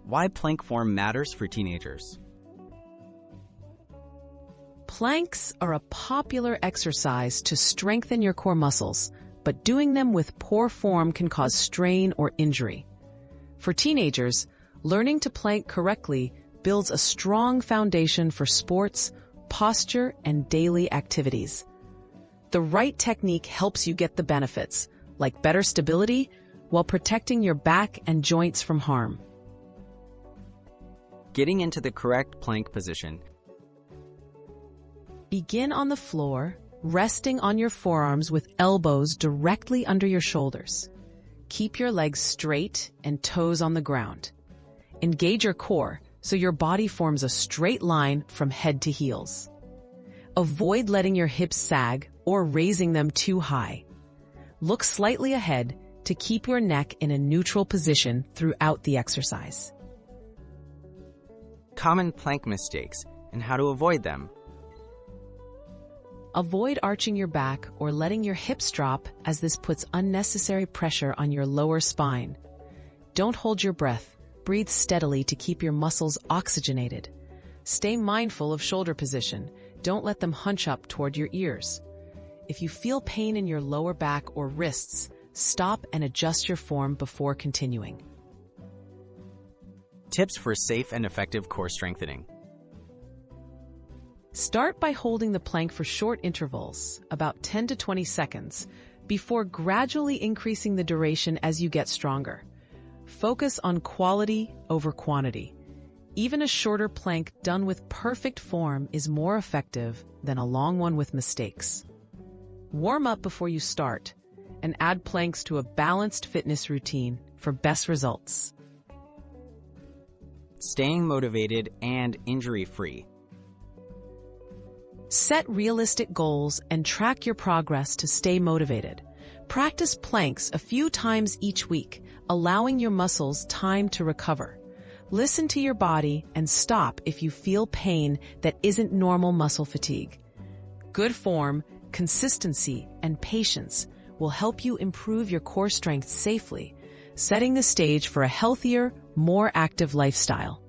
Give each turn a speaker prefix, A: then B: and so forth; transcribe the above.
A: Why plank form matters for teenagers.
B: Planks are a popular exercise to strengthen your core muscles, but doing them with poor form can cause strain or injury. For teenagers, learning to plank correctly builds a strong foundation for sports, posture, and daily activities. The right technique helps you get the benefits, like better stability, while protecting your back and joints from harm.
A: Getting into the correct plank position.
B: Begin on the floor, resting on your forearms with elbows directly under your shoulders. Keep your legs straight and toes on the ground. Engage your core so your body forms a straight line from head to heels. Avoid letting your hips sag or raising them too high. Look slightly ahead to keep your neck in a neutral position throughout the exercise.
A: Common plank mistakes and how to avoid them.
B: Avoid arching your back or letting your hips drop, as this puts unnecessary pressure on your lower spine. Don't hold your breath. Breathe steadily to keep your muscles oxygenated. Stay mindful of shoulder position. Don't let them hunch up toward your ears. If you feel pain in your lower back or wrists, stop and adjust your form before continuing.
A: Tips for safe and effective core strengthening.
B: Start by holding the plank for short intervals, about 10 to 20 seconds, before gradually increasing the duration as you get stronger. Focus on quality over quantity. Even a shorter plank done with perfect form is more effective than a long one with mistakes. Warm up before you start, and add planks to a balanced fitness routine for best results.
A: Staying motivated and injury-free.
B: Set realistic goals and track your progress to stay motivated. Practice planks a few times each week, allowing your muscles time to recover. Listen to your body and stop if you feel pain that isn't normal muscle fatigue. Good form, consistency, and patience will help you improve your core strength safely, setting the stage for a healthier, more active lifestyle.